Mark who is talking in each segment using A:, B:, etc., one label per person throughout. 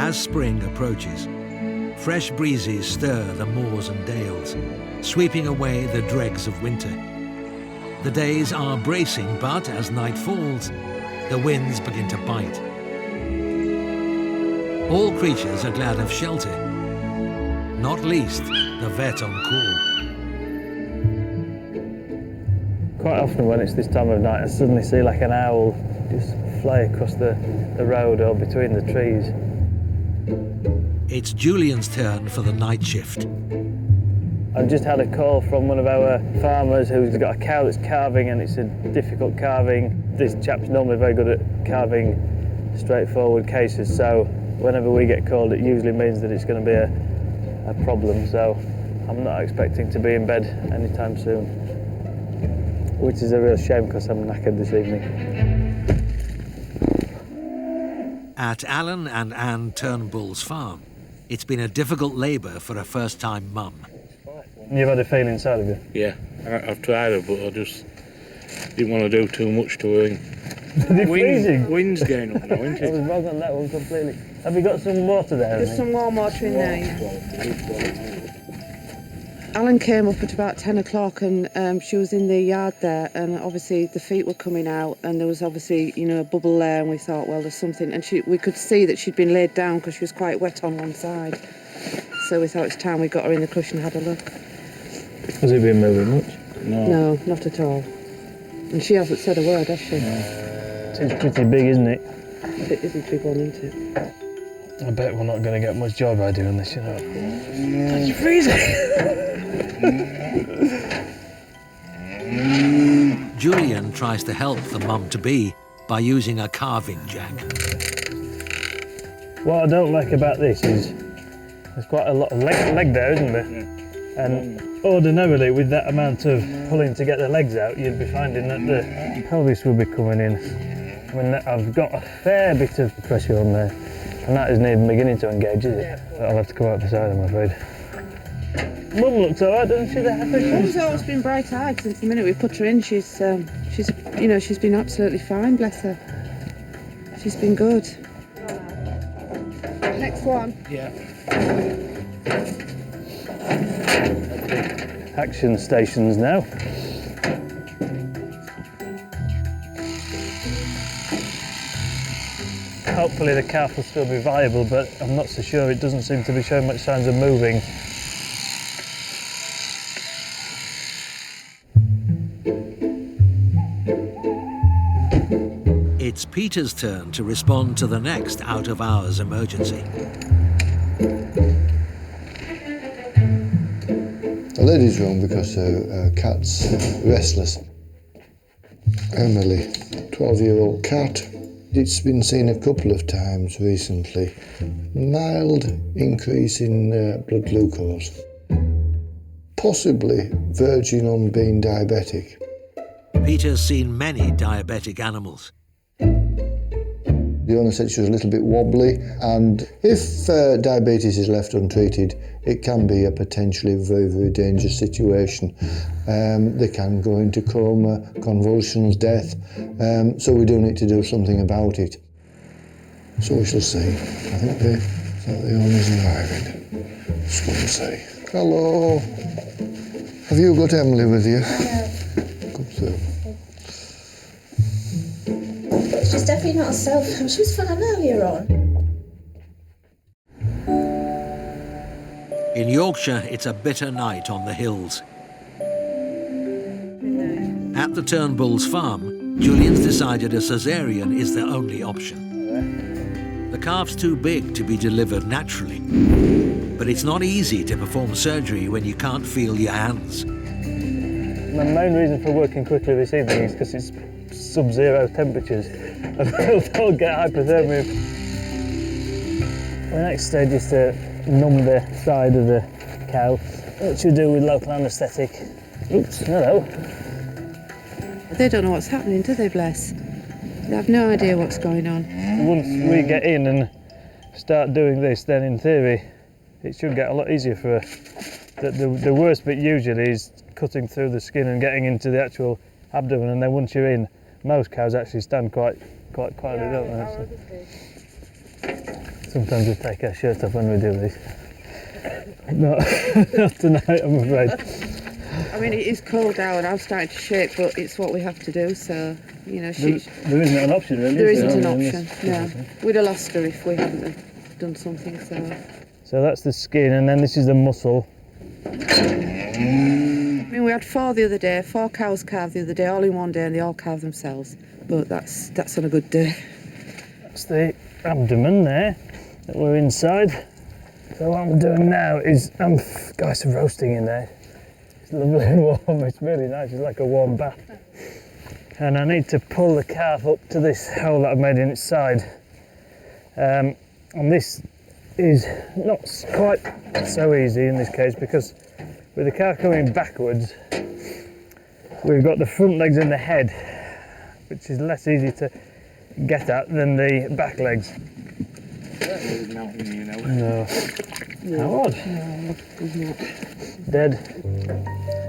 A: As spring approaches, fresh breezes stir the moors and dales, sweeping away the dregs of winter. The days are bracing, but as night falls, the winds begin to bite. All creatures are glad of shelter, not least the vet on call.
B: Quite often when it's this time of night, I suddenly see like an owl just fly across the road or between the trees.
A: It's Julian's turn for the night shift.
B: I've just had a call from one of our farmers who's got a cow that's calving, and it's a difficult calving. This chap's normally very good at calving straightforward cases, so whenever we get called it usually means that it's going to be a problem, so I'm not expecting to be in bed anytime soon, which is a real shame because I'm knackered this evening.
A: At Alan and Anne Turnbull's farm, it's been a difficult labour for a first-time mum.
B: You've had a feeling inside of you?
C: Yeah, I've tried it, but I just didn't want to do too much to her.
B: Is it freezing?
C: Wind's getting up now, isn't
B: I
C: it?
B: was wrong on that one completely. Have you got some water there?
D: There's some warm water in there, yeah. Alan came up at about 10 o'clock and she was in the yard there, and obviously the feet were coming out and there was obviously, you know, a bubble there, and we thought, well, there's something, and we could see that she'd been laid down because she was quite wet on one side. So we thought it's time we got her in the cushion and had a look.
B: Has it been moving much?
D: No, not at all. And she hasn't said a word, has she?
B: It's pretty big, isn't it?
D: It is a big one, isn't it?
B: I bet we're not going to get much joy by doing this, you know.
D: It's freezing!
A: Julian tries to help the mum-to-be by using a carving jack.
B: What I don't like about this is there's quite a lot of leg there, isn't there?
C: Yeah.
B: And ordinarily, with that amount of pulling to get the legs out, you'd be finding that the pelvis would be coming in. I mean, I've got a fair bit of pressure on there, and that isn't even beginning to engage, is it? I'll have to come out the side, I'm afraid. Mum looks alright, doesn't she?
D: Mum's always been bright-eyed since the minute we put her in. She's been absolutely fine, bless her. She's been good. Next one.
C: Yeah.
B: Action stations now. Hopefully the calf will still be viable, but I'm not so sure. It doesn't seem to be showing much signs of moving.
A: It's Peter's turn to respond to the next out-of-hours emergency.
E: The lady's wrong because her cat's restless. Emily, 12-year-old cat. It's been seen a couple of times recently. Mild increase in blood glucose. Possibly verging on being diabetic.
A: Peter's seen many diabetic animals.
E: The owner said she was a little bit wobbly, and if diabetes is left untreated, it can be a potentially very, very dangerous situation. They can go into coma, convulsions, death, so we do need to do something about it. So we shall see. I think the owner's arriving. Just going to say, hello. Have you got Emily with you?
F: Yeah.
E: Come through.
F: She's definitely not herself. She was fine earlier on.
A: In Yorkshire, it's a bitter night on the hills. At the Turnbulls' farm, Julian's decided a caesarean is the only option. The calf's too big to be delivered naturally, but it's not easy to perform surgery when you can't feel your hands.
B: My main reason for working quickly this evening is because it's sub-zero temperatures and they'll get hypothermia. The next stage is to numb the side of the cow, which we do with local anaesthetic. Oops, hello.
D: They don't know what's happening, do they, bless? They have no idea what's going on.
B: Once we get in and start doing this, then in theory it should get a lot easier for her. The worst bit usually is cutting through the skin and getting into the actual abdomen, and then once you're in, most cows actually stand quite quietly, don't they? Sometimes we take our shirt off when we do this. Not tonight, I'm afraid.
D: I mean, it is cold out and I'm starting to shake, but it's what we have to do, so, you know,
B: There isn't an option, really.
D: there
B: is
D: isn't
B: there?
D: an option, no. We'd have lost her if we hadn't have done something, so.
B: So that's the skin, and then this is the muscle.
D: I mean, we had 4 the other day, 4 cows calved the other day, all in one day, and they all calved themselves. But that's on a good day.
B: That's the abdomen there that we're inside. So what I'm doing now is I'm got some roasting in there. It's lovely and warm. It's really nice. It's like a warm bath. And I need to pull the calf up to this hole that I've made in its side. And this is not quite so easy in this case because with the calf coming backwards, we've got the front legs and the head, which is less easy to get at than the back legs. No. How odd.
D: No,
B: Dead.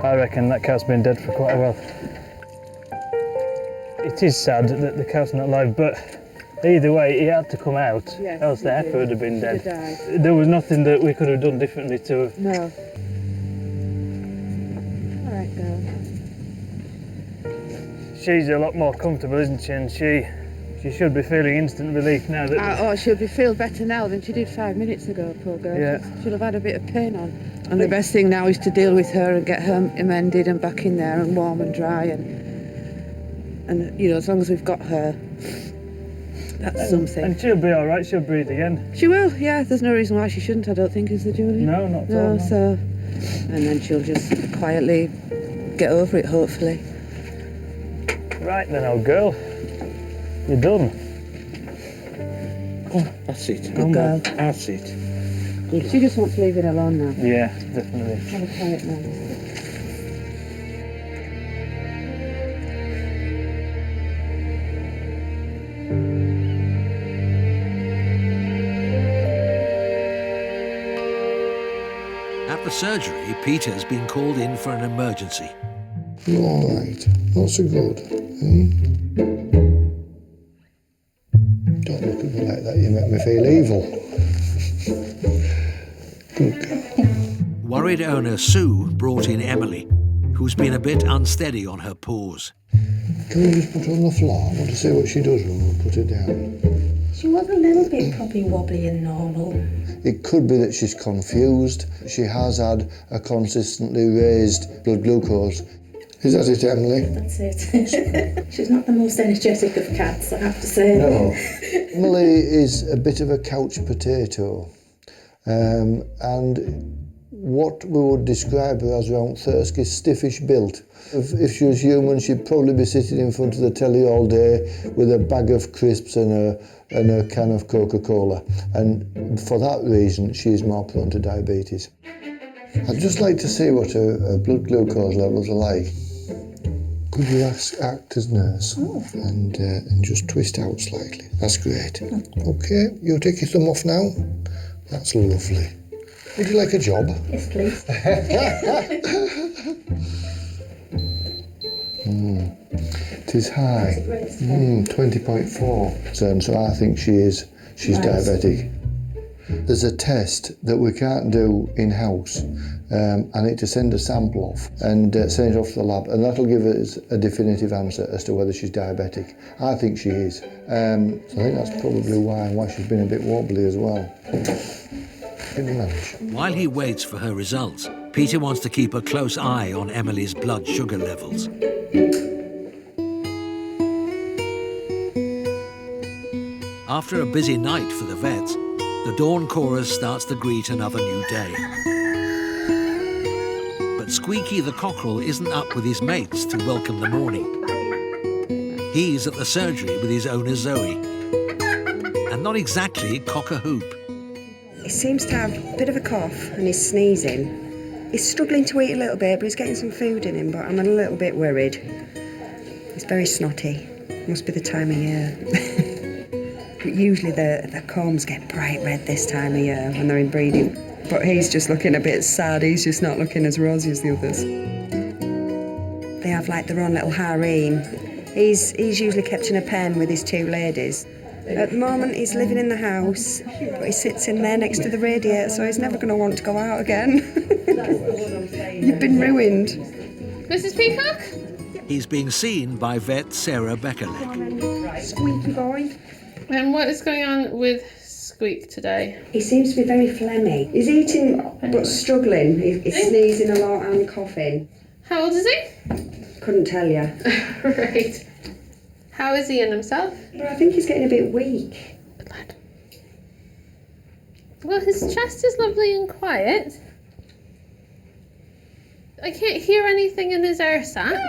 B: I reckon that cow's been dead for quite a while. It is sad that the cow's not alive, but either way, he had to come out,
D: yes,
B: else the heifer would have been dead.
D: died.
B: There was nothing that we could have done differently to have.
D: No. All right, girl.
B: She's a lot more comfortable, isn't she? And she should be feeling instant relief now that.
D: She'll feel better now than she did 5 minutes ago, poor girl.
B: Yeah.
D: She'll have had a bit of pain on. And the best thing now is to deal with her and get her mended and back in there and warm and dry and you know, as long as we've got her, that's something.
B: And she'll be all right. She'll breathe again.
D: She will, yeah. There's no reason why she shouldn't, I don't think, is there, Julian?
B: No, not at all.
D: No,
B: No.
D: so, and then she'll just quietly get over it, hopefully.
B: Right then, old girl. You're done.
C: Oh, that's it.
D: Good girl.
C: That's it.
D: She just wants to leave it alone now.
B: Yeah, definitely.
D: Have a quiet now.
A: At the surgery, Peter's been called in for an emergency.
E: All right, not so good. Don't look at me like that, you make me feel evil. Good girl.
A: Worried owner Sue brought in Emily, who's been a bit unsteady on her paws.
E: Can we just put her on the floor? I want to see what she does when we put her down.
F: She was a little bit probably wobbly and normal.
E: It could be that she's confused. She has had a consistently raised blood glucose. Is that it, Emily?
F: That's it. She's not the most energetic of cats, I have to say.
E: No. Emily is a bit of a couch potato. And what we would describe her as around Thursky, stiffish built. If she was human, she'd probably be sitting in front of the telly all day with a bag of crisps and a can of Coca-Cola. And for that reason, she's more prone to diabetes. I'd just like to see what her blood glucose levels are like. Could you act as nurse and just twist out slightly? That's great. Okay, you'll take your thumb off now. That's lovely. Would you like a job?
F: Yes, please.
E: It is high. 20.4. So I think she's diabetic. There's a test that we can't do in-house. I need to send a sample off and send it off to the lab, and that'll give us a definitive answer as to whether she's diabetic. I think she is. So I think that's probably why she's been a bit wobbly as well.
A: While he waits for her results, Peter wants to keep a close eye on Emily's blood sugar levels. After a busy night for the vets, the dawn chorus starts to greet another new day. But Squeaky the cockerel isn't up with his mates to welcome the morning. He's at the surgery with his owner Zoe. And not exactly cock-a-hoop.
G: He seems to have a bit of a cough and he's sneezing. He's struggling to eat a little bit, but he's getting some food in him, but I'm a little bit worried. He's very snotty. Must be the time of year. But usually the combs get bright red this time of year when they're in breeding. But he's just looking a bit sad. He's just not looking as rosy as the others. They have like their own little harem. He's usually kept in a pen with his 2 ladies. At the moment, he's living in the house, but he sits in there next to the radiator, so he's never going to want to go out again. You've been ruined.
H: Mrs. Peacock?
A: He's being seen by vet Sarah Beckerleck.
G: Squeaky boy.
H: And what is going on with Squeak today?
G: He seems to be very phlegmy. He's eating but struggling. He's sneezing a lot and coughing.
H: How old is he?
G: Couldn't tell you.
H: Right. How is he in himself?
G: But I think he's getting a bit weak.
H: Good lad. Well, his chest is lovely and quiet. I can't hear anything in his air sac.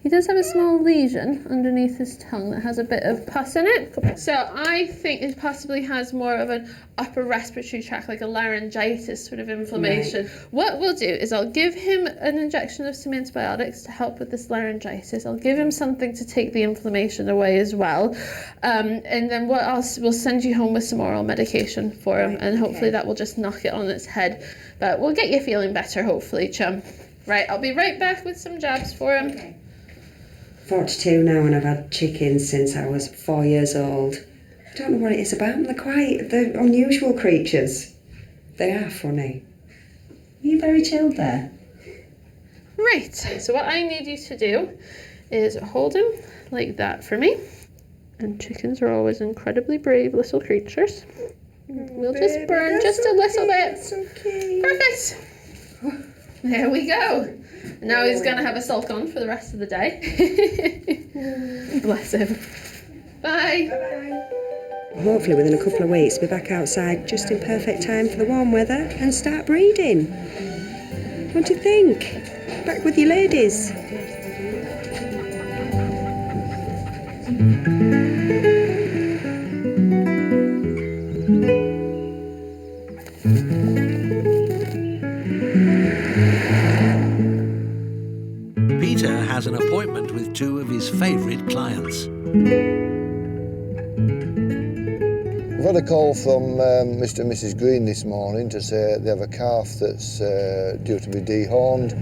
H: He does have a small lesion underneath his tongue that has a bit of pus in it. So I think it possibly has more of an upper respiratory tract, like a laryngitis sort of inflammation. Right. What we'll do is I'll give him an injection of some antibiotics to help with this laryngitis. I'll give him something to take the inflammation away as well. And then what else? We'll send you home with some oral medication for him, and hopefully that will just knock it on its head. But we'll get you feeling better, hopefully, chum. Right, I'll be right back with some jabs for him.
G: Okay. 42 now, and I've had chickens since I was 4 years old. I don't know what it is about them. They're unusual creatures. They are funny. Are you very chilled there?
H: Right, so what I need you to do is hold him like that for me. And chickens are always incredibly brave little creatures. We'll just burn just a little bit.
G: Okay.
H: Perfect. There we go. Now he's going to have a sulk on for the rest of the day. Bless him. Bye.
G: Bye. Hopefully within a couple of weeks we'll be back outside just in perfect time for the warm weather and start breeding. What do you think? Back with your ladies.
A: Peter has an appointment with two of his favourite clients.
E: We've had a call from Mr. and Mrs. Green this morning to say they have a calf that's due to be dehorned.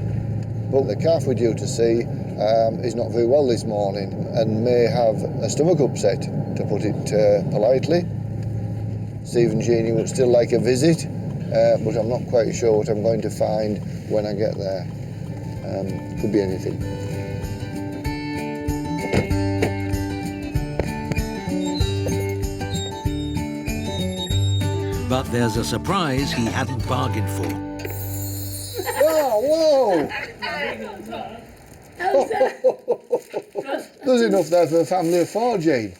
E: But the calf we're due to see is not very well this morning and may have a stomach upset, to put it politely. Steve and Jeannie would still like a visit, but I'm not quite sure what I'm going to find when I get there. Could be anything.
A: But there's a surprise he hadn't bargained for.
E: Oh, whoa! There's enough there for a family of four, Jane.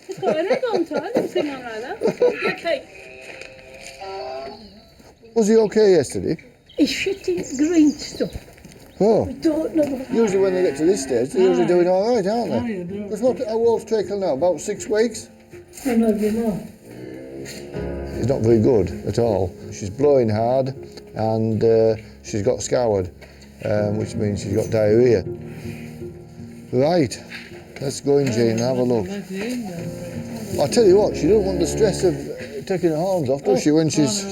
E: Was he okay yesterday?
I: He's shitting green stuff.
E: Oh.
I: We don't know what.
E: Usually when they get to this stage, they're usually doing all right, aren't they? Because what, how old's Trickle now? About 6 weeks?
I: Maybe more.
E: She's not very good at all. She's blowing hard and she's got scoured, which means she's got diarrhoea. Right, let's go in, Jane, and have a look. I'll tell you what, she doesn't want the stress of taking her horns off, does she, when she's...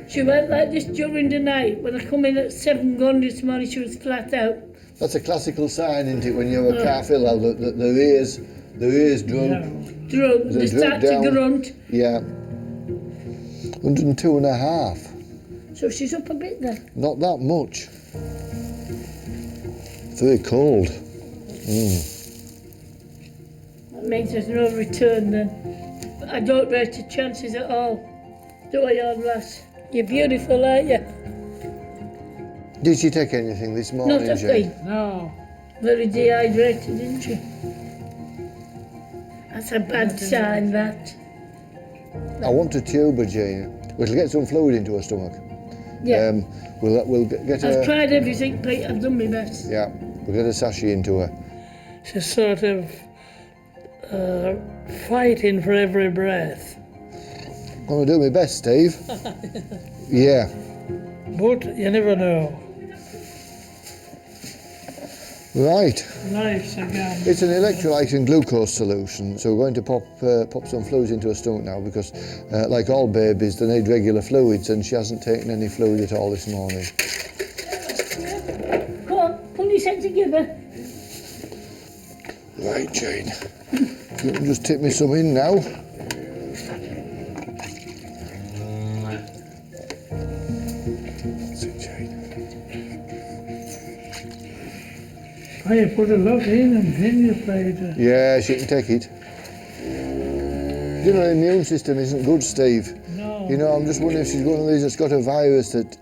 I: She went like this during the night. When I come in at 7 gone this morning, she was flat out.
E: That's a classical sign, isn't it, when you have a calf ill, that their ears droop.
I: Yeah. Drunk. They start to grunt.
E: Yeah. 102.5.
I: So she's up a bit then.
E: Not that much. Very cold.
I: That means there's no return then. I don't rate your chances at all. Do I, old lass? You're beautiful, aren't you?
E: Did she take anything this morning,
I: Not a
E: Jane?
I: thing. No. Very dehydrated, isn't she? That's a bad sign, that.
E: I want to tube her, Jane. We'll get some fluid into her stomach.
I: Yeah.
E: We'll get her...
I: I've tried everything, Pete. I've done my best.
E: Yeah, we'll get a sachet into her.
J: She's sort of fighting for every breath.
E: I'm going to do my best, Steve. Yeah.
J: But you never know.
E: Right.
J: Life's a gamble.
E: It's an electrolyte and glucose solution, so we're going to pop some fluids into her stomach now because, like all babies, they need regular fluids, and she hasn't taken any fluid at all this morning.
I: Come on, pull yourself together.
E: Right, Jane. You can just tip me some in now.
J: Oh, you put a lot in and then you played it.
E: Yeah, she can take it. You know, the immune system isn't good, Steve.
J: No.
E: You know, I'm just wondering if she's one of these that's got a virus that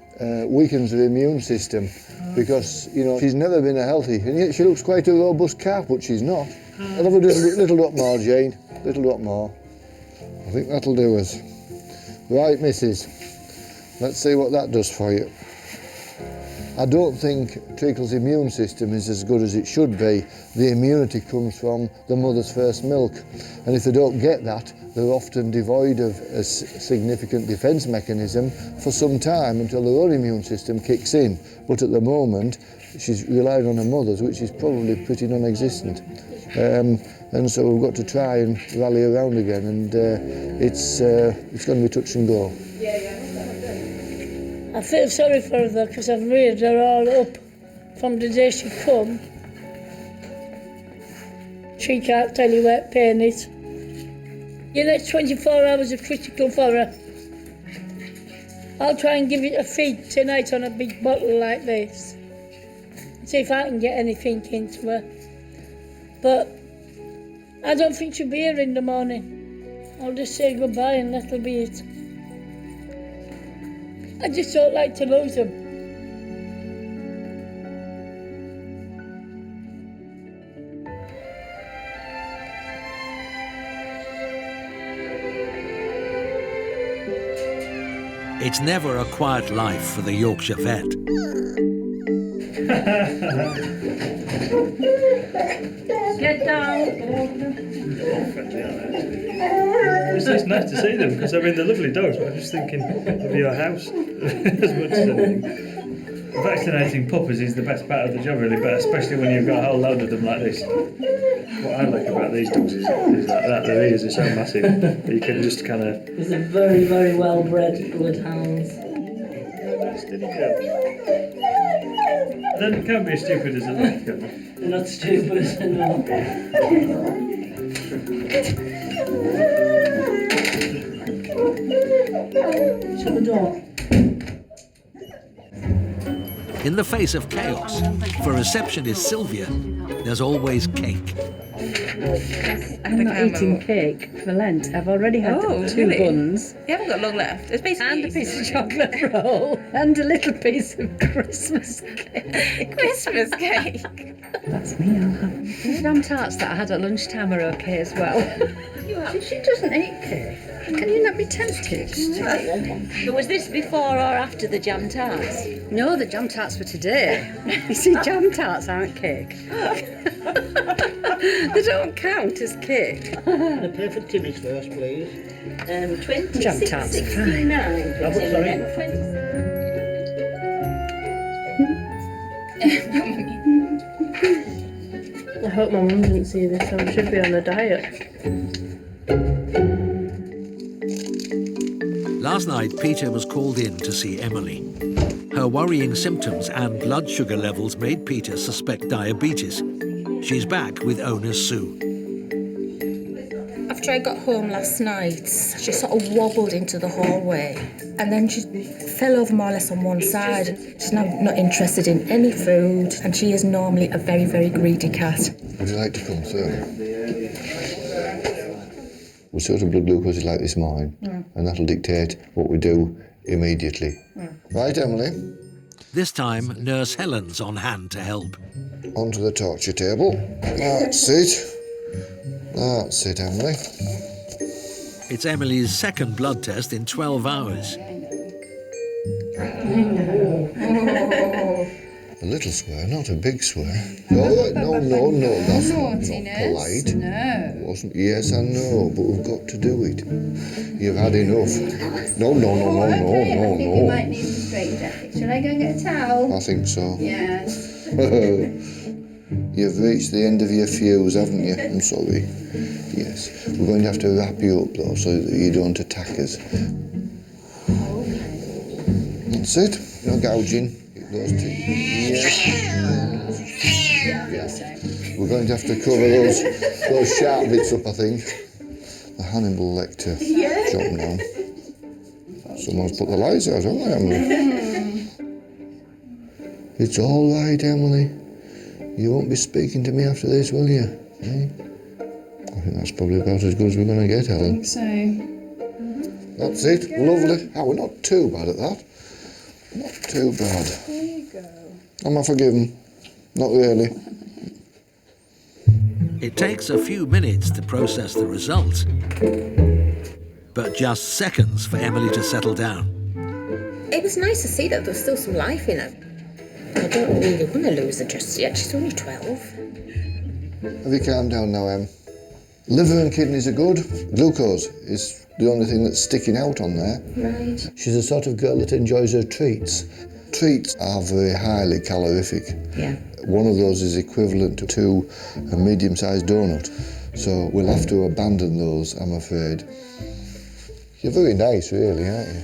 E: weakens her immune system. Because, you know, she's never been a healthy, and yet she looks quite a robust calf, but she's not. I'll have a little dot more, Jane. Little dot more. I think that'll do us. Right, missus. Let's see what that does for you. I don't think Treacle's immune system is as good as it should be. The immunity comes from the mother's first milk. And if they don't get that, they're often devoid of a significant defence mechanism for some time until their own immune system kicks in. But at the moment, she's relying on her mother's, which is probably pretty non-existent. And so we've got to try and rally around again, and it's going to be touch and go.
I: I feel sorry for her because I've reared her all up from the day she come. She can't tell you where pain is. Your next 24 hours are critical for her. I'll try and give it a feed tonight on a big bottle like this. See if I can get anything into her. But I don't think she'll be here in the morning. I'll just say goodbye and that'll be it. I just don't like to lose them.
A: It's never a quiet life for the Yorkshire Vet.
I: Get down.
B: It's just nice to see them because I mean they're lovely dogs, but I'm just thinking of your house as much as anything. Vaccinating puppies is the best part of the job, really, but especially when you've got a whole load of them like this. What I like about these dogs is like that, their ears are so massive that you can just kind of...
K: These are very, very well bred bloodhounds.
B: Steady go. They can't be as stupid as they look, can they?
K: They're not stupid, no. Shut the door.
A: In the face of chaos, for receptionist Sylvia, there's always cake.
K: I'm not eating cake for Lent. I've already had 2 buns.
L: You haven't got long left. It's basically
K: and a piece of chocolate roll and a little piece of Christmas cake.
L: Christmas cake.
K: That's me, I'll have. The jam tarts that I had at lunchtime are okay as well. She doesn't eat cake. Can you not be tempted?
L: But was this before or after the jam tarts?
K: No, the jam tarts were today. You see, jam tarts aren't cake. They don't count as cake.
M: The pay for Timmy's first, please.
L: 26,
K: jam tarts are fine.
H: I hope my mum didn't see this. I should be on a diet.
A: Last night, Peter was called in to see Emily. Her worrying symptoms and blood sugar levels made Peter suspect diabetes. She's back with owner Sue.
N: After I got home last night, she sort of wobbled into the hallway and then she fell over more or less on one side. She's now not interested in any food and she is normally a very, very greedy cat.
E: Would you like to come through? What sort of blood glucose is like this morning, and that'll dictate what we do immediately. Right, Emily?
A: This time, Nurse Helen's on hand to help.
E: Onto the torture table. That's it. That's it, Emily.
A: It's Emily's second blood test in 12 hours.
E: A little swear, not a big swear. No, that's not polite.
O: No.
E: Wasn't. Yes, I know, but we've got to do it. You've had enough. No.
O: I think you might need to straighten that. Should I go and get a towel?
E: I think so.
O: Yes.
E: You've reached the end of your fuse, haven't you? I'm sorry. Yes. We're going to have to wrap you up, though, so that you don't attack us. That's it. No gouging. Those two. Yes. We're going to have to cover those sharp bits up, I think. The Hannibal Lecter job now. Someone's put the lights out, haven't they, Emily? It's all right, Emily. You won't be speaking to me after this, will you? Eh? I think that's probably about as good as we're going to get, Helen.
O: I think so.
E: That's it. Lovely. Oh, we're not too bad at that. Not too bad.
O: There you go.
E: Am I forgiven? Not really.
A: It takes a few minutes to process the results, but just seconds for Emily to settle down.
N: It was nice to see that there's still some life in her. I don't really want to lose her just yet. She's only 12.
E: Have you calmed down now, Em? Liver and kidneys are good. Glucose is the only thing that's sticking out on there.
N: Right.
E: She's the sort of girl that enjoys her treats. Treats are very highly calorific.
N: Yeah.
E: One of those is equivalent to a medium-sized donut. So we'll have to abandon those, I'm afraid. You're very nice, really, aren't you?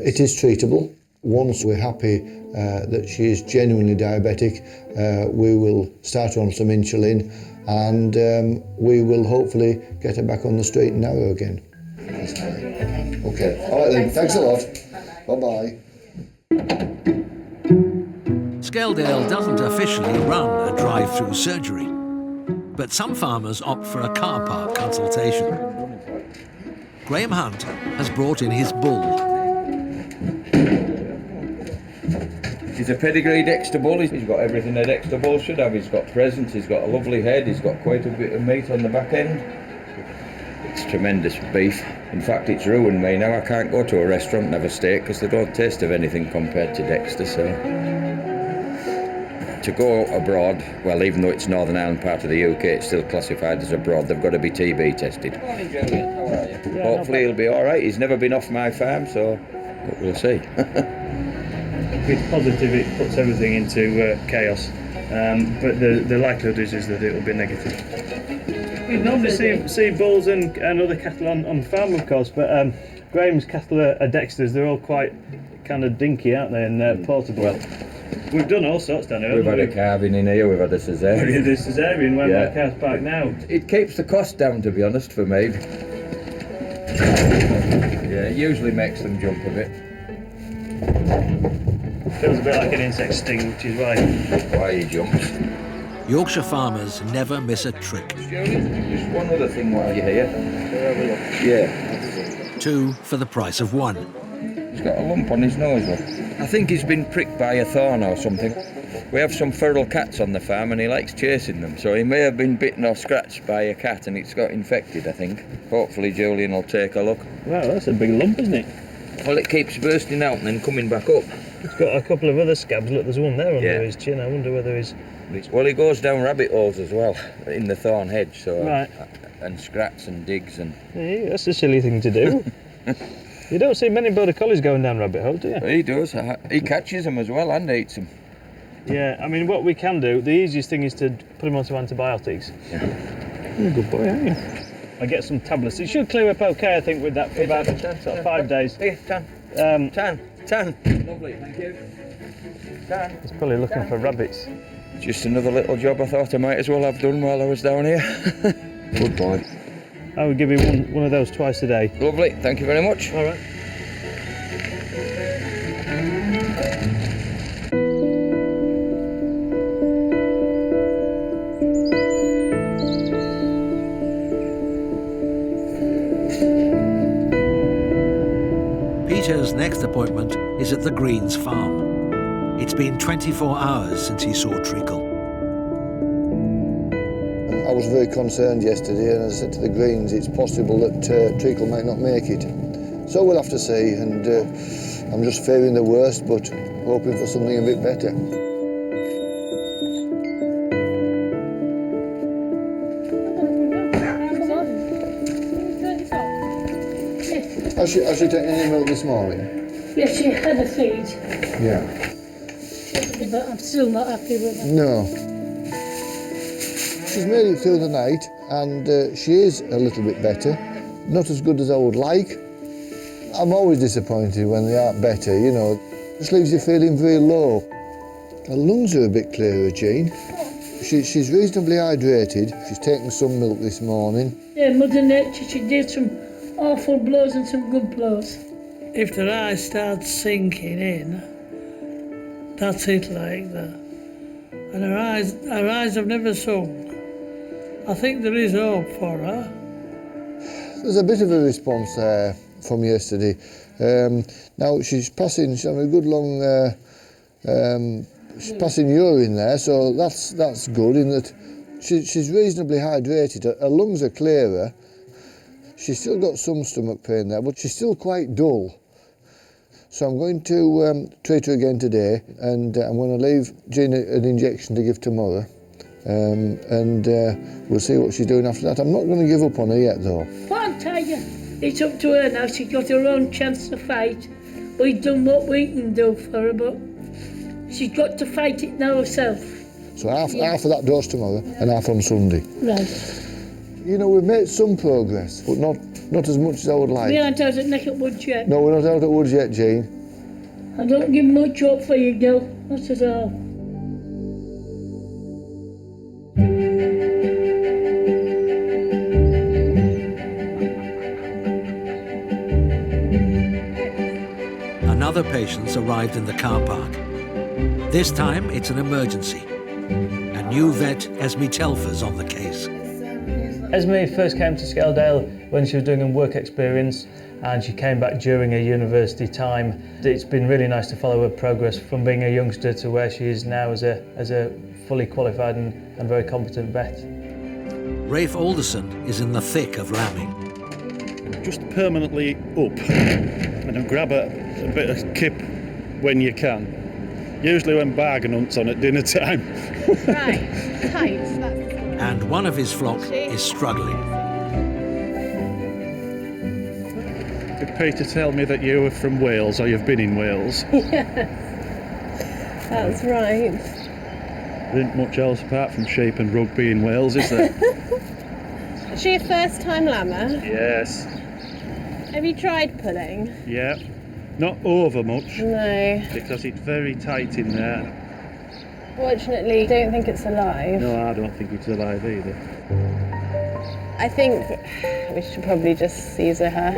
E: It is treatable. Once we're happy that she is genuinely diabetic, we will start her on some insulin and we will hopefully get her back on the straight and narrow again. Okay. All right then, thanks a lot. Bye-bye.
A: Skeldale doesn't officially run a drive-through surgery, but some farmers opt for a car park consultation. Graham Hunt has brought in his bull.
P: He's a pedigree Dexter bull. He's got everything a Dexter bull should have. He's got presence, he's got a lovely head, he's got quite a bit of meat on the back end. It's tremendous beef. In fact, it's ruined me now. I can't go to a restaurant and have a steak because they don't taste of anything compared to Dexter, so... To go abroad, well, even though it's Northern Ireland part of the UK, it's still classified as abroad. They've got to be TB tested. Morning, Julian. How are you? Yeah, hopefully he'll be all right. He's never been off my farm, so we'll see.
B: If it's positive, it puts everything into chaos. But the likelihood is that it will be negative. We normally see bulls and other cattle on farm, of course, but Graham's cattle are Dexters. They're all quite kind of dinky, aren't they, and portable. Well, we've done all sorts down here.
P: We've had a calving in here, we've had a caesarean.
B: The caesarean, where my cow's parked now.
P: It keeps the cost down, to be honest, for me. Yeah, it usually makes them jump a bit.
B: Feels a bit like an insect sting, which is
P: why he jumps.
A: Yorkshire farmers never miss a trick.
P: Just one other thing while you're here. Yeah.
A: 2 for the price of 1.
P: He's got a lump on his nose. I think he's been pricked by a thorn or something. We have some feral cats on the farm and he likes chasing them, so he may have been bitten or scratched by a cat and it's got infected, I think. Hopefully Julian will take a look.
B: Wow, that's a big lump, isn't it?
P: Well, it keeps bursting out and then coming back up.
B: It's got a couple of other scabs. Look, there's one there under his chin. I wonder whether he's...
P: Well, he goes down rabbit holes as well, in the thorn hedge, so...
B: Right.
P: And scrats and digs and...
B: Yeah, that's a silly thing to do. You don't see many border collies going down rabbit holes, do you?
P: He does. He catches them as well and eats them.
B: Yeah, I mean, what we can do, the easiest thing is to put them onto antibiotics.
P: Yeah.
B: You're a good boy, aren't you? I get some tablets. It should clear up okay, I think, with that for about sort of 5 days.
P: Here, Tan. Lovely, thank you. Tan.
B: He's probably looking for rabbits.
P: Just another little job I thought I might as well have done while I was down here. Good boy.
B: I would give you one of those twice a day.
P: Lovely, thank you very much.
B: All right.
A: Peter's next appointment is at the Greens farm. It's been 24 hours since he saw Treacle.
E: I was very concerned yesterday, and I said to the Greens it's possible that Treacle might not make it. So we'll have to see, and I'm just fearing the worst but hoping for something a bit better. Has she taken any milk this morning?
I: Yes, she had a feed.
E: Yeah.
I: But I'm still not happy with her.
E: No. She's made it through the night and she is a little bit better. Not as good as I would like. I'm always disappointed when they aren't better, you know. Just leaves you feeling very low. Her lungs are a bit clearer, Jean. She's reasonably hydrated. She's taken some milk this morning.
I: Yeah, Mother Nature, she did some awful blows and some good blows.
J: If their eyes start sinking in, that's it like that. And her eyes have never sunk. I think there is hope for her.
E: There's a bit of a response there from yesterday. Now she's having a good long, she's passing urine there, so that's good in that she's reasonably hydrated. Her lungs are clearer. She's still got some stomach pain there, but she's still quite dull. So I'm going to treat her again today, and I'm going to leave Jean an injection to give tomorrow. And we'll see what she's doing after that. I'm not going to give up on her yet, though.
I: What I'll tell you, it's up to her now. She's got her own chance to fight. We've done what we can do for her, but she's got to fight it now herself.
E: So half of that dose tomorrow and half on Sunday.
I: Right.
E: You know, we've made some progress, but not as much as I would like.
I: We aren't out at neck at woods yet.
E: No, we're not out at woods yet, Jean.
I: I don't give much hope for you, girl. Not at all.
A: Another patient's arrived in the car park. This time, it's an emergency. A new vet, Esme Telfer's on the case.
B: Esme first came to Skeldale when she was doing a work experience, and she came back during her university time. It's been really nice to follow her progress from being a youngster to where she is now as a fully qualified and very competent vet.
A: Rafe Alderson is in the thick of lambing.
Q: Just permanently up and grab a bit of kip when you can. Usually when bargain hunt's on at dinner time.
H: Right, tight.
A: And one of his flock is struggling.
Q: Did Peter tell me that you were from Wales, or you've been in Wales?
H: Yes, that's right.
Q: There isn't much else apart from sheep and rugby in Wales, is there?
H: Is she a first-time lammer?
Q: Yes.
H: Have you tried pulling?
Q: Yeah. Not over much.
H: No.
Q: Because it's very tight in there.
H: Fortunately, I don't think it's alive.
Q: No, I don't think it's alive either.
H: I think we should probably just Caesar her.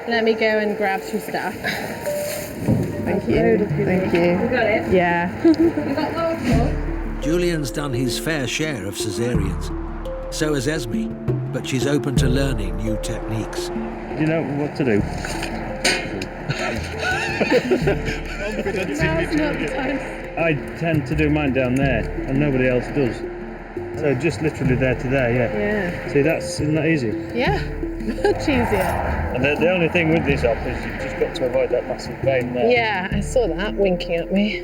H: Let me go and grab some stuff. Thank you. Thank you.
I: You got it?
H: Yeah.
I: You got loads.
A: Julian's done his fair share of caesareans. So has Esme, but she's open to learning new techniques.
Q: You know what to do. I tend to do mine down there, and nobody else does. So just literally there to there, yeah.
H: Yeah.
Q: See, isn't that easy?
H: Yeah, much easier.
B: And the only thing with this op is you've just got to avoid that massive vein there.
H: Yeah, I saw that winking at me.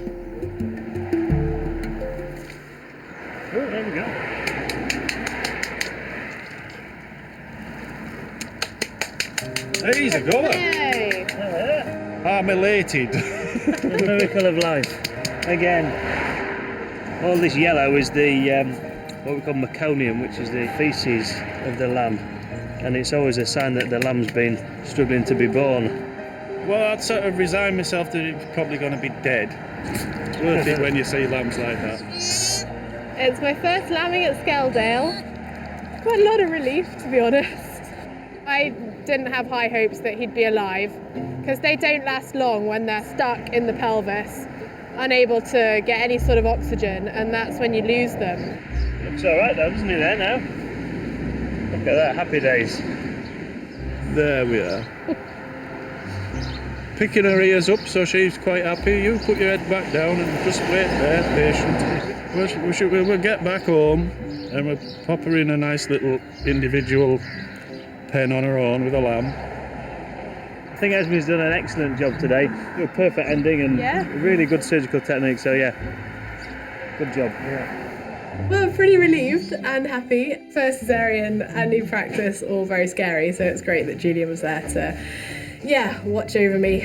Q: Oh, there we go. He's a goer.
H: Yay!
Q: I'm elated.
B: The miracle of life. Again, all this yellow is the what we call meconium, which is the feces of the lamb, and it's always a sign that the lamb's been struggling to be born.
Q: Well, I'd sort of resign myself that it's probably going to be dead. It's worth it when you see lambs like that.
H: It's my first lambing at Skeldale. Quite a lot of relief, to be honest. I didn't have high hopes that he'd be alive, because they don't last long when they're stuck in the pelvis, unable to get any sort of oxygen, and that's when you lose them.
B: Looks all right though, doesn't he, there now? Look at that, happy days.
Q: There we are. Picking her ears up so she's quite happy. You put your head back down and just wait there, patient. We'll get back home and we'll pop her in a nice little individual pen on her own with a lamb.
B: I think Esme's done an excellent job today. A perfect ending and really good surgical technique, so yeah, good job. Yeah.
H: Well, I'm pretty relieved and happy. First caesarean and new practice, all very scary, so it's great that Julian was there to, watch over me.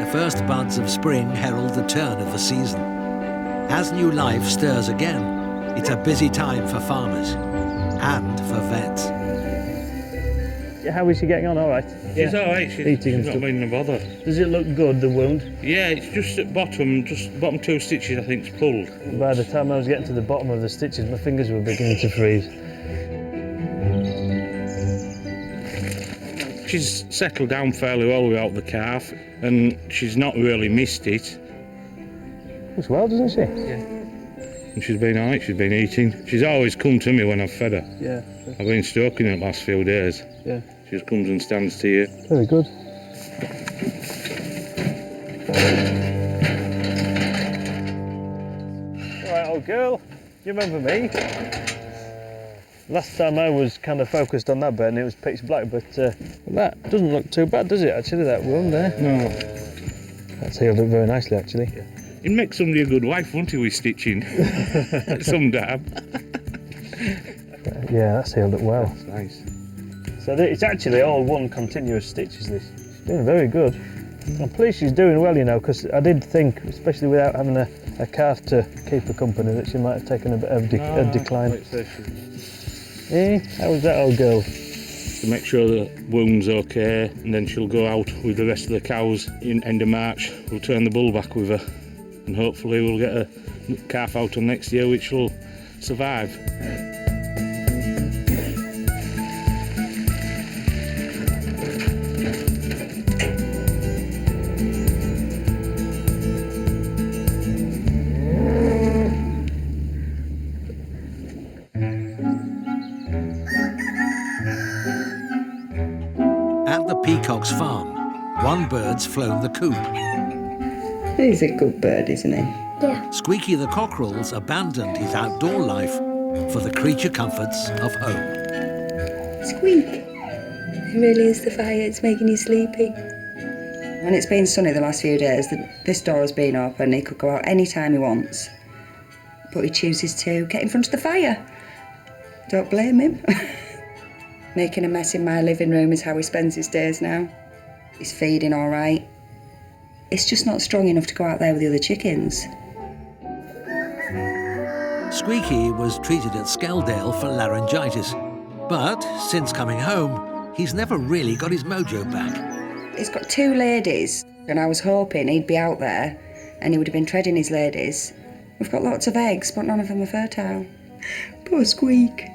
A: The first buds of spring herald the turn of the season. As new life stirs again, it's a busy time for farmers and for vets.
B: How is she getting on? All right.
C: She's all right. She's not been a bother.
B: Does it look good, the wound?
C: Yeah, it's just at bottom 2 stitches. I think it's pulled.
B: By the time I was getting to the bottom of the stitches, my fingers were beginning to freeze.
C: She's settled down fairly well without the calf, and she's not really missed it.
B: As well, doesn't she?
C: Yeah. And she's been all right. She's been eating. She's always come to me when I've fed her.
B: Yeah.
C: I've been stroking her the last few days.
B: Yeah.
C: She just comes and stands to you.
B: Very good. Alright, old girl, you remember me? Last time I was kind of focused on that bed and it was pitch black, but that doesn't look too bad, does it, actually, that wound there?
C: No.
B: That's healed up very nicely, actually.
C: Yeah. He'd make somebody a good wife, wouldn't he, with stitching? Some dab.
B: Yeah, that's healed up well.
C: That's nice.
B: So it's actually all one continuous stitch, is this? She's doing very good. I'm pleased she's doing well, you know, because I did think, especially without having a calf to keep her company, that she might have taken a bit of a decline. Eh? How was that, old girl?
C: To make sure the wound's okay, and then she'll go out with the rest of the cows in end of March. We'll turn the bull back with her, and hopefully we'll get a calf out on next year which will survive.
A: At the peacock's farm, one bird's flown the coop.
G: He's a good bird, isn't he?
F: Yeah.
A: Squeaky the cockerel's abandoned his outdoor life for the creature comforts of home.
G: Squeak. It really is the fire, it's making you sleepy. When it's been sunny the last few days, this door has been open. He could go out any time he wants, but he chooses to get in front of the fire. Don't blame him. Making a mess in my living room is how he spends his days now. He's feeding all right. It's just not strong enough to go out there with the other chickens.
A: Squeaky was treated at Skeldale for laryngitis, but since coming home, he's never really got his mojo back.
G: He's got 2 ladies, and I was hoping he'd be out there and he would have been treading his ladies. We've got lots of eggs, but none of them are fertile. Poor Squeak.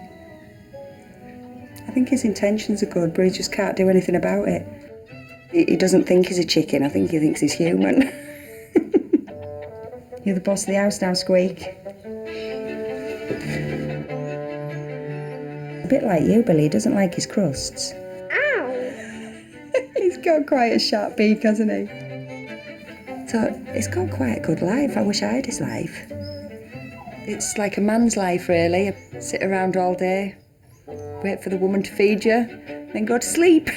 G: I think his intentions are good, but he just can't do anything about it. He doesn't think he's a chicken, I think he thinks he's human. You're the boss of the house now, Squeak. A bit like you, Billy, he doesn't like his crusts.
F: Ow!
G: He's got quite a sharp beak, hasn't he? So, he's got quite a good life. I wish I had his life. It's like a man's life, really. Sit around all day, wait for the woman to feed you, then go to sleep.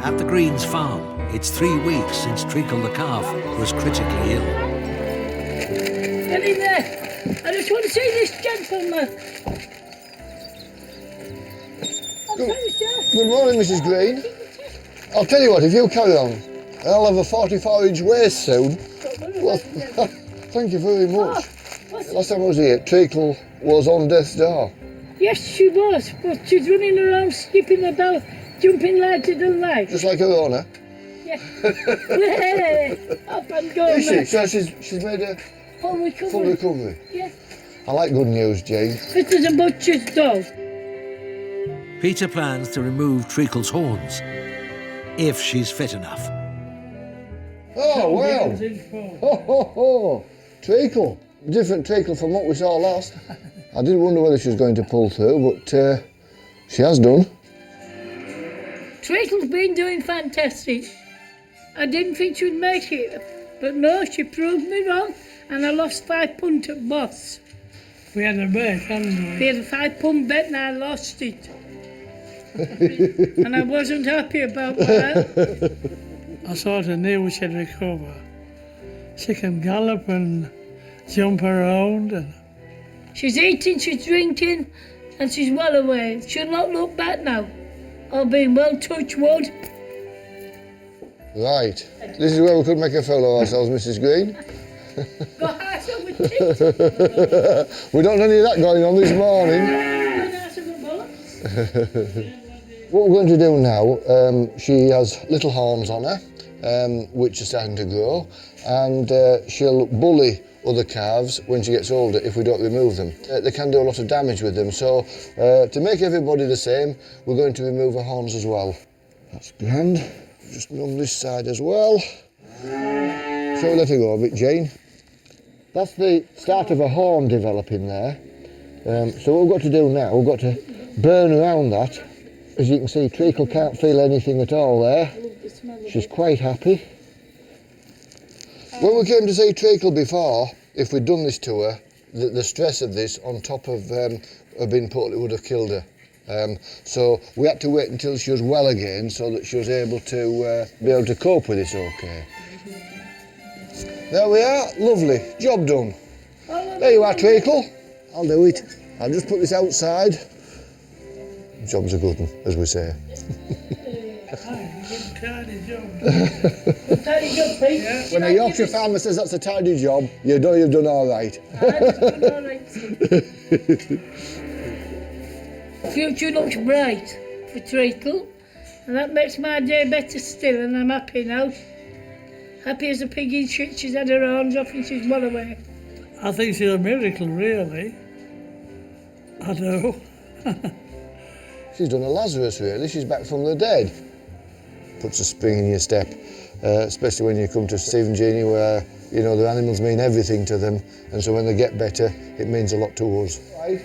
A: At the Greens farm, it's 3 weeks since Treacle the calf was critically ill.
I: Get in there! I just want to see this gentleman.
E: Good morning, Mrs. Green. I'll tell you what, if you carry on, I'll have a 44-inch waist soon. Well, thank you very much. Last time I was here, Treacle was on death's door.
I: Yes, she was, but she's running around, skipping about, jumping larger than life.
E: Just like her owner.
I: Yeah. Up and going.
E: Is she? So she's made a
I: full recovery.
E: Full recovery.
I: Yeah.
E: I like good news, Jane.
I: Fit as a butcher's dog.
A: Peter plans to remove Treacle's horns, if she's fit enough.
E: Oh, wow. Ho, ho, ho. Treacle. Different Treacle from what we saw last. I did wonder whether she was going to pull through, but she has done.
I: Treacle's been doing fantastic. I didn't think she would make it, but no, she proved me wrong, and I lost 5 pund at Boss.
J: We had a bet, hadn't we?
I: We had a 5 pund bet and I lost it. And I wasn't happy about that.
J: I sort of knew she'd recover. She can gallop and jump around. And
I: She's eating, she's drinking, and she's well away. She'll not look back now. All being well, touch wood.
E: Right, this is where we could make a fool of ourselves, Mrs. Green. We don't have any of that going on this morning. What we're going to do now, she has little horns on her, which are starting to grow, and she'll bully other calves when she gets older if we don't remove them. They can do a lot of damage with them, so to make everybody the same, we're going to remove her horns as well. That's grand. Just on this side as well. So let her go a bit, Jane. That's the start of a horn developing there. So what we've got to do now, we've got to burn around that. As you can see, Treacle can't feel anything at all there. She's quite happy. When we came to see Treacle before, if we'd done this to her, the stress of this on top of her being put, it would have killed her. So we had to wait until she was well again so that she was able to cope with this okay. There we are, lovely, job done. There you are, Treacle. I'll do it. I'll just put this outside. Job's a good one, as we say. When a Yorkshire farmer says that's a tidy job, you know you've done all right.
I: Future looks bright for Treacle, and that makes my day better still, and I'm happy now. Happy as a pig in shit. She's had her arms off and she's well away.
J: I think she's a miracle, really. I do.
E: She's done a Lazarus, really. She's back from the dead. Puts a spring in your step, especially when you come to Steve and Jeannie, where, you know, the animals mean everything to them, and so when they get better, it means a lot to us. Right.